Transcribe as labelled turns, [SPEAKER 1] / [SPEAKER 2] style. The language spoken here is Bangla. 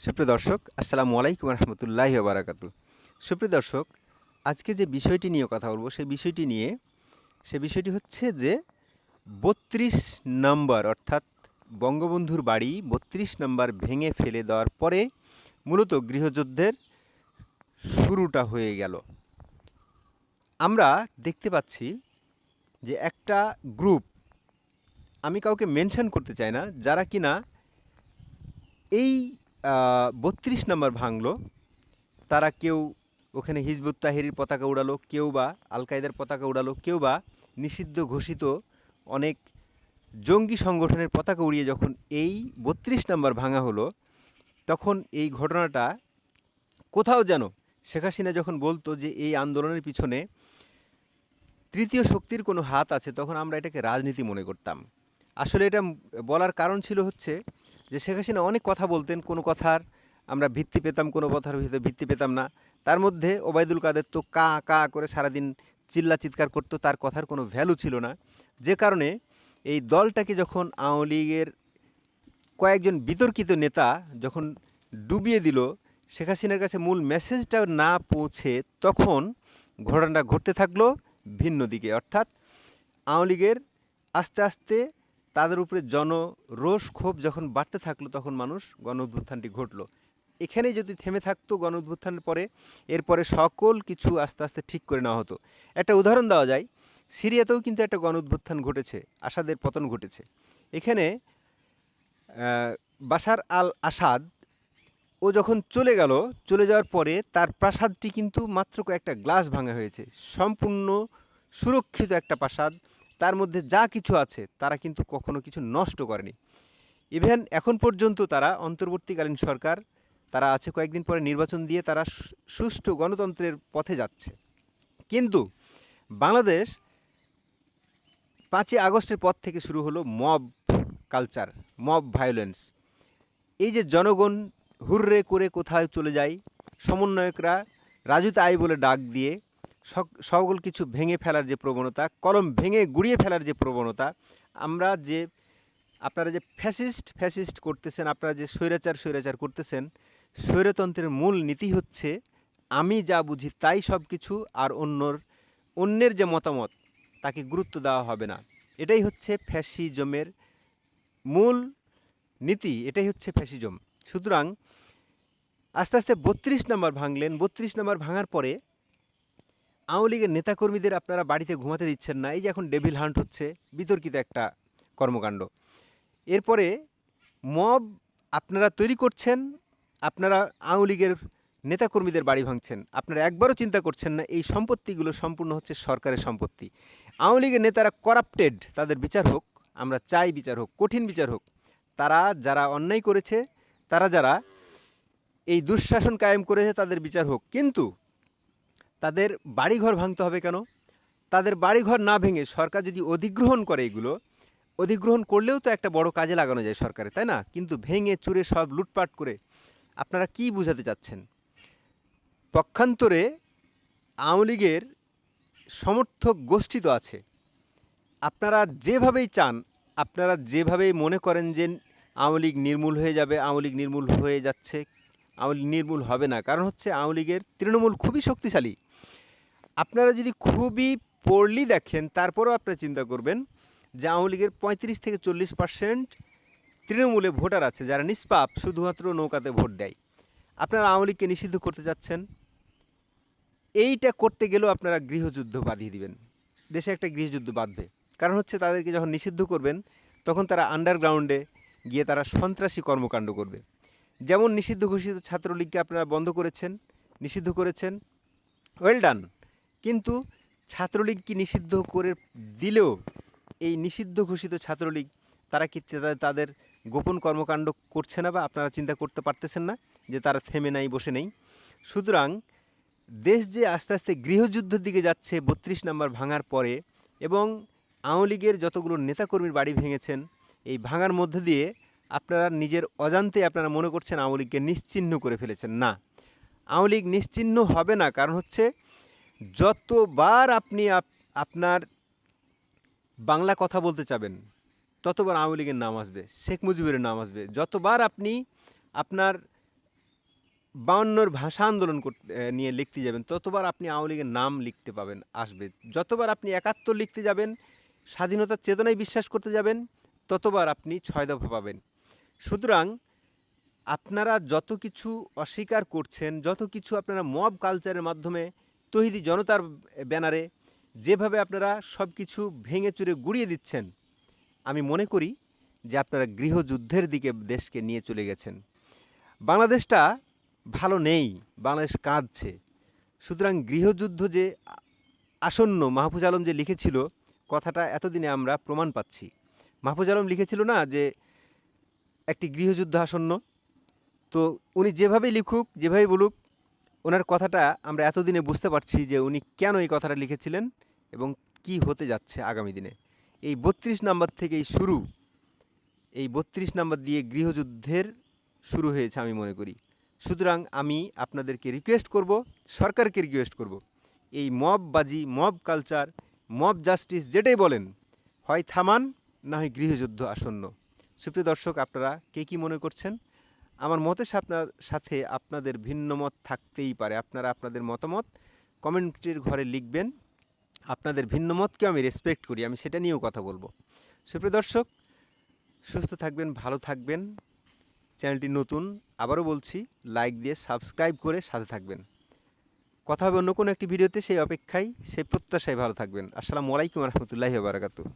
[SPEAKER 1] সুপ্রিয় দর্শক, আসসালামু আলাইকুম রহমতুল্লাহি ওয়া বারাকাতু। সুপ্রিয় দর্শক, আজকে যে বিষয়টি নিয়ে কথা বলবো সে বিষয়টি হচ্ছে যে ৩২ নম্বর অর্থাৎ বঙ্গবন্ধুর বাড়ি ৩২ নম্বর ভেঙে ফেলে দেওয়ার পরে মূলত গৃহযুদ্ধের শুরুটা হয়ে গেল। আমরা দেখতে পাচ্ছি যে একটা গ্রুপ, আমি কাউকে মেনশন করতে চাই না, যারা কিনা এই ৩২ নম্বর ভাঙলো। তারা কেউ ওখানে হিজবুত তাহরির পতাকা উড়ালো, কেউ বা আল কায়দার পতাকা উড়ালো, কেউ বা নিষিদ্ধ ঘোষিত অনেক জঙ্গি সংগঠনের পতাকা উড়িয়ে যখন এই ৩২ নম্বর ভাঙা হলো, তখন এই ঘটনাটা কোথাও যেন শেখ হাসিনা যখন বলতো যে এই আন্দোলনের পিছনে তৃতীয় শক্তির কোনো হাত আছে, তখন আমরা এটাকে রাজনীতি মনে করতাম। আসলে এটা বলার কারণ ছিল হচ্ছে যে শেখ হাসিনা অনেক কথা বলতেন, কোনো কথার আমরা ভিত্তি পেতাম, কোনো কথার ভিতরে ভিত্তি পেতাম না। তার মধ্যে ওবায়দুল কাদের তো কা কা করে সারাদিন চিল্লা চিৎকার করতো, তার কথার কোনো ভ্যালু ছিল না। যে কারণে এই দলটাকে যখন আওয়ামী লীগের কয়েকজন বিতর্কিত নেতা যখন ডুবিয়ে দিল, শেখ হাসিনার কাছে মূল মেসেজটা না পৌঁছে তখন ঘটনাটা ঘটতে থাকলো ভিন্ন দিকে। অর্থাৎ আওয়ামী লীগের আস্তে আস্তে তাদের উপরে জনরোষ ক্ষোভ যখন বাড়তে থাকলো, তখন মানুষ গণ অভ্যুত্থানটি ঘটলো। এখানেই যদি থেমে থাকতো গণ অভ্যুত্থানের পরে, এরপরে সকল কিছু আস্তে আস্তে ঠিক করে নেওয়া হতো। একটা উদাহরণ দেওয়া যায়, সিরিয়াতেও কিন্তু একটা গণ অভ্যুত্থান ঘটেছে, আসাদের পতন ঘটেছে। এখানে বাশার আল আসাদ ও যখন চলে যাওয়ার পরে তার প্রাসাদটি কিন্তু মাত্র কয়েকটা গ্লাস ভাঙা হয়েছে, সম্পূর্ণ সুরক্ষিত একটা প্রাসাদ। তার মধ্যে যা কিছু আছে তারা কিন্তু কখনো কিছু নষ্ট করেনি। ইভেন এখন পর্যন্ত তারা অন্তর্বর্তীকালীন সরকার, তারা আছে, কয়েকদিন পরে নির্বাচন দিয়ে তারা সুষ্ঠু গণতন্ত্রের পথে যাচ্ছে। কিন্তু বাংলাদেশ ৫ই আগস্টের পর থেকে শুরু হলো মব কালচার, মব ভায়োলেন্স। এই যে জনগণ হুররে করে কোথায় চলে যায়, সমন্বয়করা রাজুতে আই বলে ডাক দিয়ে সকল কিছু ভেঙে ফেলার যে প্রবণতা, কলম ভেঙে গুড়িয়ে ফেলার যে প্রবণতা, আমরা যে আপনারা যে ফ্যাসিস্ট করতেছেন, আপনারা যে স্বৈরাচার করতেছেন, স্বৈরতন্ত্রের মূল নীতি হচ্ছে আমি যা বুঝি তাই সব কিছু, আর অন্যের যে মতামত তাকে গুরুত্ব দেওয়া হবে না। এটাই হচ্ছে ফ্যাসিজমের মূল নীতি, এটাই হচ্ছে ফ্যাসিজম। সুতরাং আস্তে আস্তে ৩২ নম্বর ভাঙলেন। ৩২ নম্বর ভাঙার পরে আওয়ামী লীগের নেতাকর্মীদের আপনারা বাড়িতে ঘুমাতে দিচ্ছেন না। এই যে এখন ডেভিল হান্ট হচ্ছে, বিতর্কিত একটা কর্মকাণ্ড। এরপরে মব আপনারা তৈরি করছেন, আপনারা আওয়ামী লীগের নেতাকর্মীদের বাড়ি ভাঙছেন। আপনারা একবারও চিন্তা করছেন না এই সম্পত্তিগুলো সম্পূর্ণ হচ্ছে সরকারের সম্পত্তি। আওয়ামী লীগের নেতারা করাপ্টেড, তাদের বিচার হোক, আমরা চাই বিচার হোক, কঠিন বিচার হোক। তারা যারা অন্যায় করেছে, তারা যারা এই দুঃশাসন কায়েম করেছে, তাদের বিচার হোক। কিন্তু তাদের বাড়িঘর ভাঙতে হবে কেন? তাদের বাড়িঘর না ভেঙে সরকার যদি অধিগ্রহণ করে, এগুলো অধিগ্রহণ করলেও তো একটা বড় কাজে লাগানো যায় সরকারে, তাই না? কিন্তু ভেঙে চুরে সব লুটপাট করে আপনারা কি বুঝাতে চাচ্ছেন? পক্ষান্তরে আওয়ামী লীগের সমর্থক গোষ্ঠী তো আছে। আপনারা যেভাবেই চান, আপনারা যেভাবেই মনে করেন যে আওয়ামী লীগ নির্মূল হয়ে যাবে, আওয়ামী লীগ নির্মূল হয়ে যাচ্ছে, আওয়ামী লীগ নির্মূল হবে না। কারণ হচ্ছে আওয়ামী লীগের তৃণমূল খুবই শক্তিশালী। আপনারা যদি খুবই পড়লি দেখেন, তারপরেও আপনারা চিন্তা করবেন যে আওয়ামী লীগের ৩৫ থেকে ৪০% তৃণমূলে ভোটার আছে, যারা নিষ্পাপ, শুধুমাত্র নৌকাতে ভোট দেয়। আপনারা আওয়ামী লীগকে নিষিদ্ধ করতে যাচ্ছেন। এইটা করতে গেলেও আপনারা গৃহযুদ্ধ বাঁধিয়ে দিবেন, দেশে একটা গৃহযুদ্ধ বাঁধবে। কারণ হচ্ছে তাদেরকে যখন নিষিদ্ধ করবেন, তখন তারা আন্ডারগ্রাউন্ডে গিয়ে তারা সন্ত্রাসী কর্মকাণ্ড করবে। যেমন নিষিদ্ধ ঘোষিত ছাত্রলীগকে আপনারা বন্ধ করেছেন, নিষিদ্ধ করেছেন, ওয়েল ডান। কিন্তু ছাত্রলীগ কি নিষিদ্ধ করে দিলেও এই নিষিদ্ধ ঘোষিত ছাত্রলীগ তারা কি তাদের গোপন কর্মকাণ্ড করছে না? বা আপনারা চিন্তা করতে পারতেছেন না যে তারা থেমে নাই, বসে নেই? সুতরাং দেশ যে আস্তে আস্তে গৃহযুদ্ধের দিকে যাচ্ছে ৩২ নম্বর ভাঙার পরে, এবং আওয়ামী লীগের যতগুলো নেতাকর্মীর বাড়ি ভেঙেছেন, এই ভাঙার মধ্যে দিয়ে আপনারা নিজের অজান্তে আপনারা মনে করছেন আওয়ামী লীগকে নিশ্চিহ্ন করে ফেলেছেন। না, আওয়ামী লীগ নিশ্চিহ্ন হবে না। কারণ হচ্ছে যতবার আপনি আপনার বাংলা কথা বলতে চাবেন, ততবার আওয়ামী লীগের নাম আসবে, শেখ মুজিবের নাম আসবে। যতবার আপনি আপনার 52 ভাষা আন্দোলন নিয়ে লিখতে যাবেন, ততবার আপনি আওয়ামী লীগের নাম লিখতে পাবেন আসবে। যতবার আপনি 71 লিখতে যাবেন, স্বাধীনতার চেতনায় বিশ্বাস করতে যাবেন, ততবার আপনি 6 দফা পাবেন। সুতরাং আপনারা যত কিছু অস্বীকার করছেন, যত কিছু আপনারা মব কালচারের মাধ্যমে তৌহিদি জনতার ব্যানারে যেভাবে আপনারা সব কিছু ভেঙে চুরে গুড়িয়ে দিচ্ছেন, আমি মনে করি যে আপনারা গৃহযুদ্ধের দিকে দেশকে নিয়ে চলে গেছেন। বাংলাদেশটা ভালো নেই, বাংলাদেশ কাঁদছে। সুতরাং গৃহযুদ্ধ যে আসন্ন, মাহফুজ আলম যে লিখেছিল কথাটা এতদিনে আমরা প্রমাণ পাচ্ছি। মাহফুজ আলম লিখেছিল না যে একটি গৃহযুদ্ধ আসন্ন? তো উনি যেভাবেই লিখুক, যেভাবেই বলুক, ওনার কথাটা আমরা এতদিনে বুঝতে পারছি যে উনি কেন এই কথাটা লিখেছিলেন এবং কি হতে যাচ্ছে আগামী দিনে। এই 32 নাম্বার থেকেই শুরু, এই 32 নাম্বার দিয়ে গৃহযুদ্ধের শুরু হয়েছে আমি মনে করি। সুতরাং আমি আপনাদেরকে রিকোয়েস্ট করব, সরকারকে রিকোয়েস্ট করব, এই মববাজি, মব কালচার, মব জাস্টিস যেটাই বলেন, হয় থামান, না হয় গৃহযুদ্ধ আসন্ন। সুপ্রিয় দর্শক, আপনারা কে কী মনে করছেন? আমার মতের সাথে আপনাদের ভিন্ন মত থাকতেই পারে। আপনারা আপনাদের মতামত কমেন্টের ঘরে লিখবেন। আপনাদের ভিন্ন মতকেও আমি রেসপেক্ট করি, আমি সেটা নিয়েও কথা বলবো। সুপ্রিয় দর্শক, সুস্থ থাকবেন, ভালো থাকবেন। চ্যানেলটি নতুন, আবারও বলছি, লাইক দিয়ে সাবস্ক্রাইব করে সাথে থাকবেন। কথা হবে অন্য কোনো একটি ভিডিওতে, সেই অপেক্ষায়, সেই প্রত্যাশায় ভালো থাকবেন। আসসালামু আলাইকুম রহমতুল্লাহি ওয়া বারাকাতুহু।